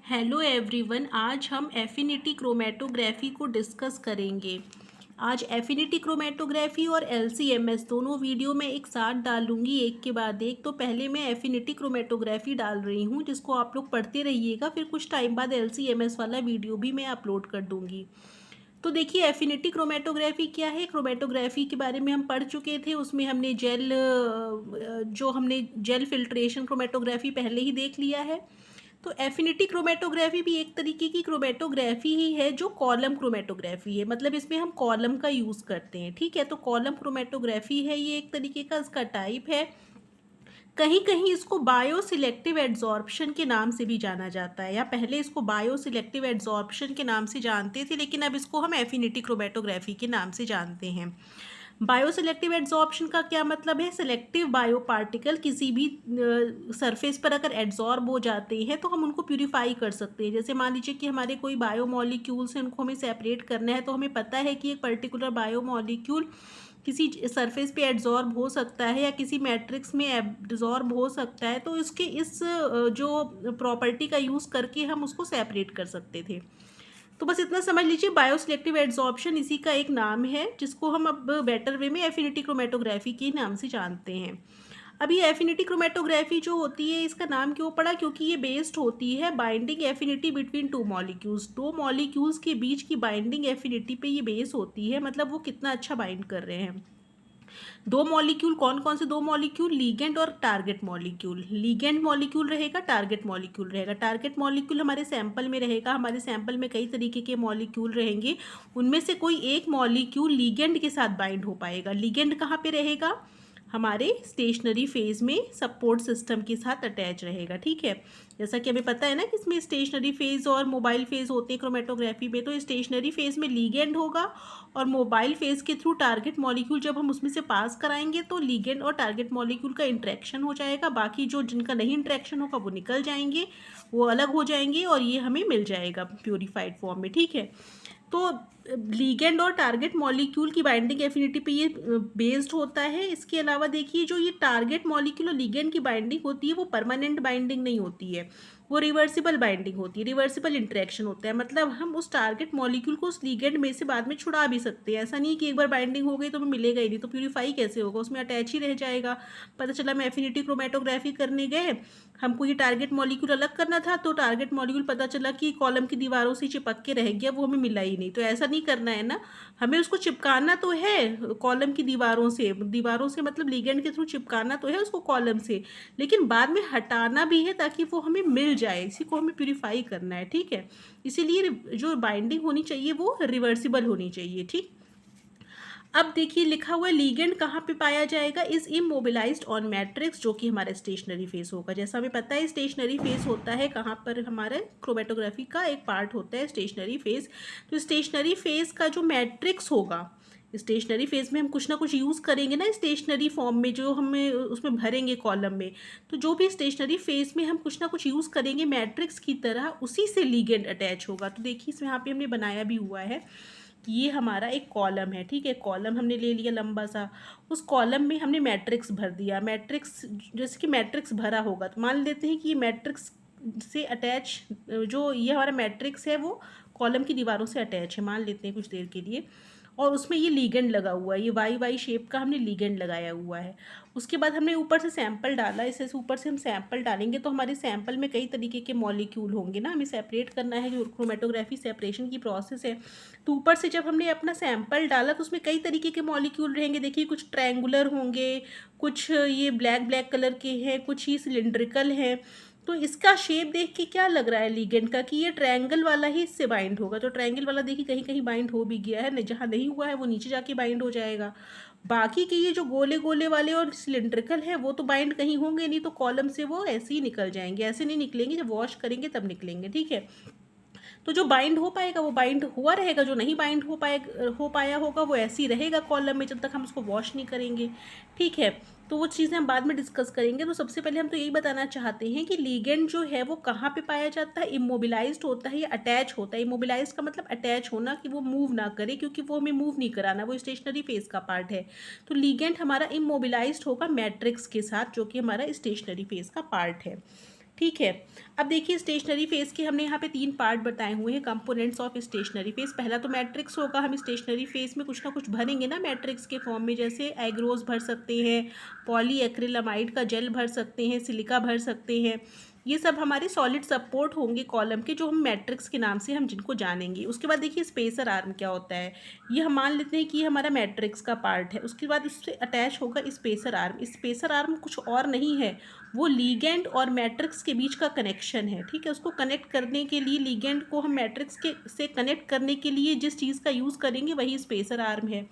Hello everyone, आज हम affinity chromatography को डिस्कस करेंगे। आज एफिनिटी क्रोमेटोग्राफी और एलसीएमएस दोनों वीडियो में एक साथ डालूंगी, एक के बाद एक। तो पहले मैं एफिनिटी क्रोमेटोग्राफी डाल रही हूँ, जिसको आप लोग पढ़ते रहिएगा। फिर कुछ टाइम बाद एलसीएमएस वाला वीडियो भी मैं अपलोड कर दूंगी। तो देखिए, एफिनिटी क्रोमेटोग्राफी क्या है। क्रोमेटोग्राफी के बारे में हम पढ़ चुके थे, उसमें हमने जेल फिल्ट्रेशन क्रोमेटोग्राफी पहले ही देख लिया है। तो एफिनिटी क्रोमेटोग्राफी भी एक तरीके की क्रोमेटोग्राफी ही है, जो कॉलम क्रोमेटोग्राफी है। मतलब इसमें हम कॉलम का यूज़ करते हैं, ठीक है। तो कॉलम क्रोमेटोग्राफी है, ये एक तरीके का इसका टाइप है। कहीं कहीं इसको बायो सिलेक्टिव एड्जॉर्प्शन के नाम से भी जाना जाता है, या पहले इसको बायो सिलेक्टिव एड्जॉर्प्शन के नाम से जानते थे, लेकिन अब इसको हम एफिनिटी क्रोमेटोग्राफी के नाम से जानते हैं। बायोसिलेक्टिव एड्जॉर्प्शन का क्या मतलब है। सिलेक्टिव बायो पार्टिकल किसी भी सरफेस पर अगर एड्जॉर्ब हो जाते हैं तो हम उनको प्यूरिफाई कर सकते हैं। जैसे मान लीजिए कि हमारे कोई बायो मॉलिक्यूल्स हैं, उनको हमें सेपरेट करना है, तो हमें पता है कि एक पर्टिकुलर बायो मॉलिक्यूल किसी सरफेस पे एड्जॉर्ब हो सकता है या किसी मैट्रिक्स में एब्जॉर्ब हो सकता है, तो इसके इस जो प्रॉपर्टी का यूज़ करके हम उसको सेपरेट कर सकते थे। तो बस इतना समझ लीजिए, बायोसिलेक्टिव एड्जॉर्प्शन इसी का एक नाम है, जिसको हम अब बेटर वे में एफिनिटी क्रोमेटोग्राफी के नाम से जानते हैं। अब ये एफिनिटी क्रोमेटोग्राफी जो होती है, इसका नाम क्यों पड़ा, क्योंकि ये बेस्ड होती है binding affinity between two molecules. दो मॉलिक्यूल्स के बीच की बाइंडिंग एफिनिटी पे ये बेस होती है, मतलब वो कितना अच्छा बाइंड कर रहे हैं। दो मॉलिक्यूल, कौन कौन से दो मॉलिक्यूल, लीगेंड और टारगेट मॉलिक्यूल। लीगेंड मॉलिक्यूल रहेगा, टारगेट मॉलिक्यूल रहेगा। टारगेट मॉलिक्यूल हमारे सैंपल में रहेगा। हमारे सैंपल में कई तरीके के मॉलिक्यूल रहेंगे, उनमें से कोई एक मॉलिक्यूल लीगेंड के साथ बाइंड हो पाएगा। लीगेंड कहाँ पे रहेगा, हमारे स्टेशनरी फेज में सपोर्ट सिस्टम के साथ अटैच रहेगा, ठीक है। जैसा कि हमें पता है ना कि इसमें स्टेशनरी फेज और मोबाइल फेज होते हैं क्रोमेटोग्राफी में। तो स्टेशनरी फेज में लीगेंड होगा और मोबाइल फेज के थ्रू टारगेट मॉलिक्यूल जब हम उसमें से पास कराएंगे तो लीगेंड और टारगेट मॉलिक्यूल का इंटरेक्शन हो जाएगा। बाकी जो जिनका नहीं इंटरेक्शन होगा वो निकल जाएंगे, वो अलग हो जाएंगे, और ये हमें मिल जाएगा प्योरीफाइड फॉर्म में, ठीक है। तो लीगेंड और टारगेट मॉलिक्यूल की बाइंडिंग एफिनिटी पे ये बेस्ड होता है। इसके अलावा देखिए, जो ये टारगेट मॉलिक्यूल और लीगेंड की बाइंडिंग होती है, वो परमानेंट बाइंडिंग नहीं होती है, वो रिवर्सिबल बाइंडिंग होती है, रिवर्सिबल इंटरेक्शन होता है। मतलब हम उस टारगेट मॉलिक्यूल को उस लीगेंड में से बाद में छुड़ा भी सकते हैं। ऐसा नहीं कि एक बार बाइंडिंग हो गई तो हमें मिलेगा ही नहीं, तो प्यूरीफाई कैसे होगा, उसमें अटैच ही रह जाएगा। पता चला हम एफिनिटी क्रोमेटोग्राफी करने गए, हमको ये टारगेट मॉलिक्यूल अलग करना था, तो टारगेट मॉलिक्यूल पता चला कि कॉलम की दीवारों से चिपक के रह गया, वो हमें मिला ही नहीं। तो ऐसा नहीं करना है ना, हमें उसको चिपकाना तो है कॉलम की दीवारों से मतलब लीगेंड के थ्रू चिपकाना तो है उसको कॉलम से, लेकिन बाद में हटाना भी है ताकि वो हमें मिल जाए। इसी को हमें प्यूरिफाई करना है, ठीक है। इसीलिए जो बाइंडिंग होनी चाहिए वो रिवर्सिबल होनी चाहिए, ठीक। अब देखिए, लिखा हुआ है लीगेंड कहाँ पे पाया जाएगा, इज इमोबिलाइज्ड ऑन मैट्रिक्स, जो कि हमारा स्टेशनरी फेस होगा। जैसा हमें पता है स्टेशनरी फेस होता है कहाँ पर, हमारे क्रोमेटोग्राफी का एक पार्ट होता है स्टेशनरी फेस। तो स्टेशनरी फेस का जो मैट्रिक्स होगा, स्टेशनरी फेज में हम कुछ ना कुछ यूज़ करेंगे ना स्टेशनरी फॉर्म में, जो हमें उसमें भरेंगे कॉलम में। तो जो भी स्टेशनरी फेज में हम कुछ ना कुछ यूज़ करेंगे मैट्रिक्स की तरह, उसी से लीगेंड अटैच होगा। तो देखिए, इसमें यहाँ पे हमने बनाया भी हुआ है कि ये हमारा एक कॉलम है, ठीक है। कॉलम हमने ले लिया लंबा सा, उस कॉलम में हमने मैट्रिक्स भर दिया। मैट्रिक्स, जैसे कि मैट्रिक्स भरा होगा, तो मान लेते हैं कि ये मैट्रिक्स से अटैच, जो ये हमारा मैट्रिक्स है वो कॉलम की दीवारों से अटैच है, मान लेते हैं कुछ देर के लिए। और उसमें ये लीगेंड लगा हुआ है, ये वाई वाई शेप का हमने लीगेंड लगाया हुआ है। उसके बाद हमने ऊपर से सैंपल डाला, इसे ऊपर से हम सैंपल डालेंगे तो हमारे सैंपल में कई तरीके के मॉलिक्यूल होंगे ना, हमें सेपरेट करना है, जो क्रोमेटोग्राफी सेपरेशन की प्रोसेस है। तो ऊपर से जब हमने अपना सैंपल डाला तो उसमें कई तरीके के मॉलिक्यूल रहेंगे। देखिए, कुछ ट्रायंगुलर होंगे, कुछ ये ब्लैक ब्लैक कलर के हैं, कुछ ही सिलिंड्रिकल हैं। तो इसका शेप देख के क्या लग रहा है लीगेंड का, कि ये ट्रायंगल वाला ही इससे बाइंड होगा। तो ट्रायंगल वाला देखिए कहीं कहीं बाइंड हो भी गया है, जहाँ नहीं हुआ है वो नीचे जाके बाइंड हो जाएगा। बाकी के ये जो गोले गोले वाले और सिलिंड्रिकल है वो तो बाइंड कहीं होंगे नहीं, तो कॉलम से वो ऐसे ही निकल जाएंगे, ऐसे नहीं निकलेंगे, जब वॉश करेंगे तब निकलेंगे, ठीक है। तो जो बाइंड हो पाएगा वो बाइंड हुआ रहेगा, जो नहीं बाइंड हो पाया होगा वो ऐसे ही रहेगा कॉलम में, जब तक हम उसको वॉश नहीं करेंगे, ठीक है। तो वो चीज़ें हम बाद में डिस्कस करेंगे। तो सबसे पहले हम तो यही बताना चाहते हैं कि लीगेंड जो है वो कहाँ पे पाया जाता है, इमोबिलाइज्ड होता है या अटैच होता है। इमोबिलाइज्ड का मतलब अटैच होना, कि वो मूव ना करे, क्योंकि वो हमें मूव नहीं कराना, वो स्टेशनरी फेज का पार्ट है। तो लीगेंड हमारा इमोबिलाइज्ड होगा मैट्रिक्स के साथ, जो कि हमारा स्टेशनरी फेज का पार्ट है। ठीक है। अब देखिए स्टेशनरी फेज के हमने यहाँ पे 3 पार्ट बताए हुए हैं, कंपोनेंट्स ऑफ स्टेशनरी फेज। पहला तो मैट्रिक्स होगा, हम स्टेशनरी फेज में कुछ ना कुछ भरेंगे ना मैट्रिक्स के फॉर्म में, जैसे एग्रोस भर सकते हैं, पॉलीएक्रिलामाइड का जेल भर सकते हैं, सिलिका भर सकते हैं। ये सब हमारे सॉलिड सपोर्ट होंगे कॉलम के, जो हम मैट्रिक्स के नाम से हम जिनको जानेंगे। उसके बाद देखिए स्पेसर आर्म क्या होता है, ये हम मान लेते हैं कि ये हमारा मैट्रिक्स का पार्ट है। उसके बाद उससे अटैच होगा स्पेसर आर्म। स्पेसर आर्म कुछ और नहीं है, वो लीगेंड और मैट्रिक्स के बीच का कनेक्शन है। ठीक है, उसको कनेक्ट करने के लिए, लीगेंड को हम मैट्रिक्स के से कनेक्ट करने के लिए जिस चीज़ का यूज़ करेंगे वही स्पेसर आर्म है।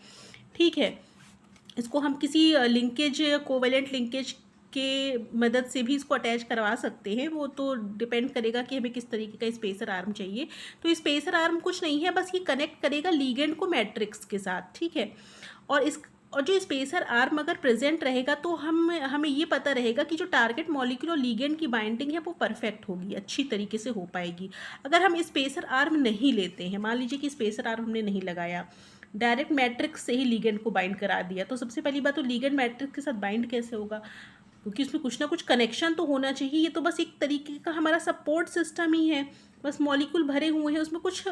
ठीक है, इसको हम किसी लिंकेज, कोवेलेंट लिंकेज के मदद से भी इसको अटैच करवा सकते हैं, वो तो डिपेंड करेगा कि हमें किस तरीके का स्पेसर आर्म चाहिए। तो स्पेसर आर्म कुछ नहीं है, बस ये कनेक्ट करेगा लीगेंड को मैट्रिक्स के साथ। ठीक है, और जो स्पेसर आर्म अगर प्रेजेंट रहेगा तो हमें ये पता रहेगा कि जो टारगेट मॉलिक्यूल और लीगेंड की बाइंडिंग है वो परफेक्ट होगी, अच्छी तरीके से हो पाएगी। अगर हम स्पेसर आर्म नहीं लेते हैं, मान लीजिए कि स्पेसर आर्म हमने नहीं लगाया, डायरेक्ट मैट्रिक्स से ही लीगेंड को बाइंड करा दिया, तो सबसे पहली बात तो लीगेंड मैट्रिक्स के साथ बाइंड कैसे होगा, क्योंकि उसमें कुछ ना कुछ कनेक्शन तो होना चाहिए। ये तो बस एक तरीके का हमारा सपोर्ट सिस्टम ही है, बस मॉलिक्यूल भरे हुए हैं, उसमें कुछ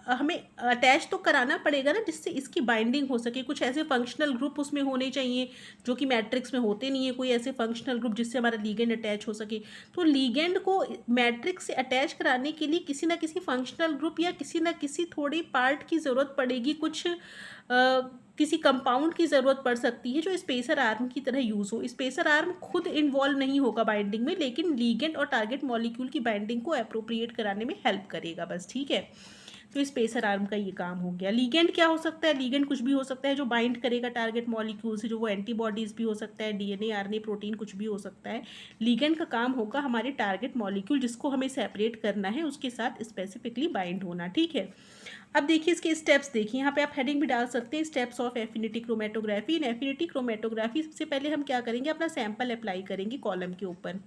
हमें अटैच तो कराना पड़ेगा ना, जिससे इसकी बाइंडिंग हो सके। कुछ ऐसे फंक्शनल ग्रुप उसमें होने चाहिए जो कि मैट्रिक्स में होते नहीं है, कोई ऐसे फंक्शनल ग्रुप जिससे हमारा लीगेंड अटैच हो सके। तो लीगेंड को मैट्रिक्स से अटैच कराने के लिए किसी ना किसी फंक्शनल ग्रुप या किसी ना किसी थोड़ी पार्ट की ज़रूरत पड़ेगी, कुछ किसी कंपाउंड की ज़रूरत पड़ सकती है जो स्पेसर आर्म की तरह यूज़ हो। स्पेसर आर्म खुद इन्वॉल्व नहीं होगा बाइंडिंग में, लेकिन लीगेंड और टारगेट मॉलिक्यूल की बाइंडिंग को अप्रोप्रिएट कराने में हेल्प करेगा बस। ठीक है, तो स्पेसर आर्म का ये काम हो गया। लीगेंड क्या हो सकता है, लीगेंड कुछ भी हो सकता है जो बाइंड करेगा टारगेट मॉलिक्यूल से, जो वो एंटीबॉडीज़ भी हो सकता है, डीएनए, आरएनए, प्रोटीन, कुछ भी हो सकता है। लीगेंड का काम होगा हमारे टारगेट मॉलिक्यूल जिसको हमें सेपरेट करना है उसके साथ स्पेसिफिकली बाइंड होना। ठीक है, अब देखिए इसके स्टेप्स देखिए, यहाँ पे आप हेडिंग भी डाल सकते हैं, steps of affinity chromatography. In affinity chromatography सबसे पहले हम क्या करेंगे, अपना सैंपल अप्लाई करेंगे कॉलम के ऊपर।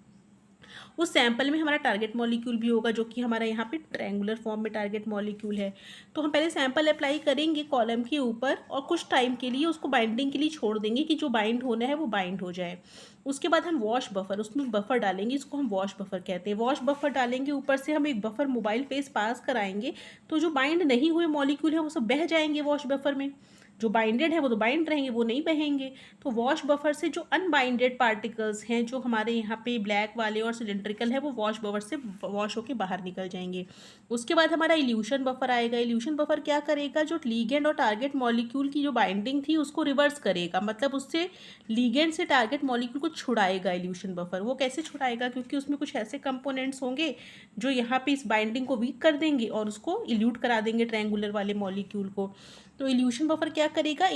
उस सैंपल में हमारा टारगेट मॉलिक्यूल भी होगा, जो कि हमारा यहाँ पे ट्रायंगुलर फॉर्म में टारगेट मॉलिक्यूल है। तो हम पहले सैंपल अप्लाई करेंगे कॉलम के ऊपर और कुछ टाइम के लिए उसको बाइंडिंग के लिए छोड़ देंगे कि जो बाइंड होना है वो बाइंड हो जाए। उसके बाद हम वॉश बफर, उसमें बफर डालेंगे, इसको हम वॉश बफर कहते हैं। वॉश बफर डालेंगे, ऊपर से हम एक बफर मोबाइल फेस पास कराएंगे, तो जो बाइंड नहीं हुए मॉलिक्यूल है वो सब बह जाएंगे वॉश बफर में। जो बाइंडेड है वो तो बाइंड रहेंगे, वो नहीं बहेंगे। तो वॉश बफर से जो अनबाइंडेड पार्टिकल्स हैं, जो हमारे यहाँ पे ब्लैक वाले और सिलेंड्रिकल है, वो वॉश बफर से वॉश होके बाहर निकल जाएंगे। उसके बाद हमारा इल्यूशन बफर आएगा। इल्यूशन बफर क्या करेगा, जो लीगेंड और टारगेट मॉलिक्यूल की जो बाइंडिंग थी उसको रिवर्स करेगा, मतलब उससे लीगेंड से टारगेट मॉलिक्यूल को छुड़ाएगा इल्यूशन बफर। वो कैसे छुड़ाएगा, क्योंकि उसमें कुछ ऐसे कंपोनेंट्स होंगे जो यहाँ पे इस बाइंडिंग को वीक कर देंगे और उसको इल्यूट करा देंगे ट्रायंगुलर वाले मॉलिक्यूल को। तो इल्यूशन बफर क्या करेगा,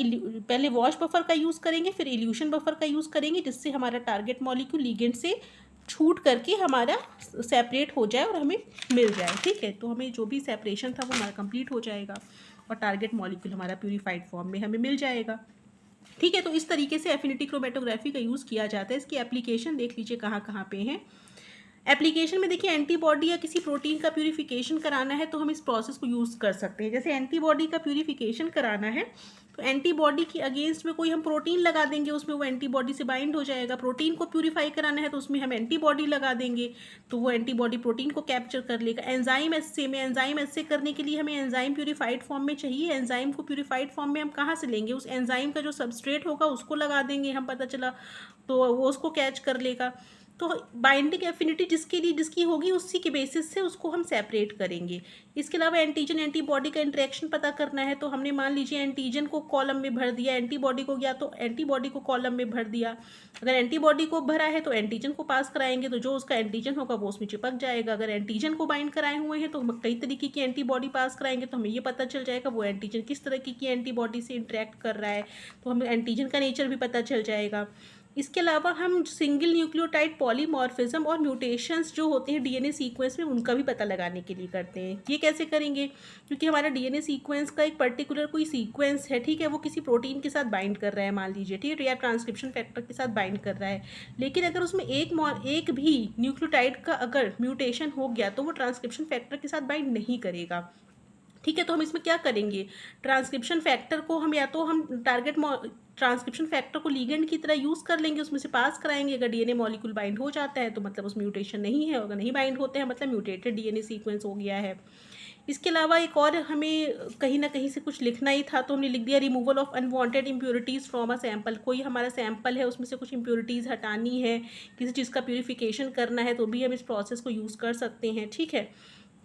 पहले वॉश बफर का यूज़ करेंगे, फिर इल्यूशन बफर का यूज़ करेंगे, जिससे हमारा टारगेट मॉलिक्यूल लीगेंड से छूट करके हमारा सेपरेट हो जाए और हमें मिल जाए। ठीक है, तो हमें जो भी सेपरेशन था वो हमारा कंप्लीट हो जाएगा और टारगेट मॉलिक्यूल हमारा प्यूरिफाइड फॉर्म में हमें मिल जाएगा। ठीक है, तो इस तरीके से एफिनिटी क्रोमेटोग्राफी का यूज़ किया जाता है। इसकी एप्लीकेशन देख लीजिए कहाँ कहाँ पे हैं। एप्लीकेशन में देखिए, एंटीबॉडी या किसी प्रोटीन का प्यूरिफिकेशन कराना है तो हम इस प्रोसेस को यूज़ कर सकते हैं। जैसे एंटीबॉडी का प्यूरिफिकेशन कराना है तो एंटीबॉडी की अगेंस्ट में कोई हम प्रोटीन लगा देंगे, उसमें वो एंटीबॉडी से बाइंड हो जाएगा। प्रोटीन को प्यूरिफाई कराना है तो उसमें हम एंटीबॉडी लगा देंगे, तो वो एंटीबॉडी प्रोटीन को कैप्चर कर लेगा। एंजाइम एस्से में, एंजाइम एस्से करने के लिए हमें एंजाइम प्यूरिफाइड फॉर्म में चाहिए। एंजाइम को प्यूरिफाइड फॉर्म में हम कहाँ से लेंगे, उस एंजाइम का जो सबस्ट्रेट होगा उसको लगा देंगे हम, पता चला, तो वो उसको कैच कर लेगा। तो बाइंडिंग एफिनिटी जिसकी होगी उसी के बेसिस से उसको हम सेपरेट करेंगे। इसके अलावा एंटीजन एंटीबॉडी का इंटरेक्शन पता करना है, तो हमने मान लीजिए एंटीजन को कॉलम में भर दिया, एंटीबॉडी को गया तो एंटीबॉडी को कॉलम में भर दिया। अगर एंटीबॉडी को भरा है तो एंटीजन को पास कराएंगे, तो जो उसका एंटीजन होगा वो उसमें चिपक जाएगा। अगर एंटीजन को बाइंड कराए हुए हैं तो हम कई तरीके की एंटीबॉडी पास कराएंगे, तो हमें ये पता चल जाएगा वो एंटीजन किस तरह की एंटीबॉडी से इंटरेक्ट कर रहा है, तो हमें एंटीजन का नेचर भी पता चल जाएगा। इसके अलावा हम सिंगल न्यूक्लियोटाइड पॉलीमॉर्फिज्म और म्यूटेशंस जो होते हैं डीएनए सीक्वेंस में, उनका भी पता लगाने के लिए करते हैं। ये कैसे करेंगे, क्योंकि हमारा डीएनए सीक्वेंस का एक पर्टिकुलर कोई सीक्वेंस है, ठीक है, वो किसी प्रोटीन के साथ बाइंड कर रहा है मान लीजिए, ठीक है, या ट्रांसक्रिप्शन फैक्टर के साथ बाइंड कर रहा है। लेकिन अगर उसमें एक भी न्यूक्लियोटाइड का अगर म्यूटेशन हो गया तो वो ट्रांसक्रिप्शन फैक्टर के साथ बाइंड नहीं करेगा। ठीक है, तो हम इसमें क्या करेंगे, ट्रांसक्रिप्शन फैक्टर को हम या तो हम ट्रांसक्रिप्शन फैक्टर को लिगेंड की तरह यूज़ कर लेंगे, उसमें से पास कराएंगे। अगर डीएनए मॉलिक्यूल बाइंड हो जाता है तो मतलब उसमें म्यूटेशन नहीं है, अगर नहीं बाइंड होते हैं मतलब म्यूटेटेड डीएनए सीक्वेंस हो गया है। इसके अलावा एक और हमें कहीं ना कहीं से कुछ लिखना ही था, तो हमने लिख दिया removal of unwanted impurities from a sample. कोई हमारा सैंपल है, उसमें से कुछ इम्प्योरिटीज़ हटानी है, किसी चीज़ का प्यूरिफिकेशन करना है, तो भी हम इस प्रोसेस को यूज़ कर सकते हैं। ठीक है,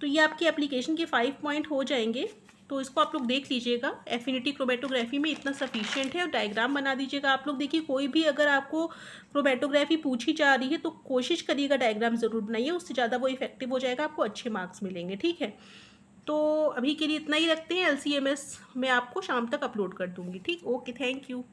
तो ये आपकी एप्लीकेशन के 5 पॉइंट हो जाएंगे। तो इसको आप लोग देख लीजिएगा, एफिनिटी क्रोमेटोग्राफी में इतना सफिशिएंट है। और डायग्राम बना दीजिएगा आप लोग। देखिए, कोई भी अगर आपको क्रोमेटोग्राफी पूछी जा रही है तो कोशिश करिएगा डायग्राम ज़रूर बनाइए, उससे ज़्यादा वो इफेक्टिव हो जाएगा, आपको अच्छे मार्क्स मिलेंगे। ठीक है, तो अभी के लिए इतना ही रखते हैं। एलसीएमएस मैं आपको शाम तक अपलोड कर दूँगी। ठीक, ओके, थैंक यू।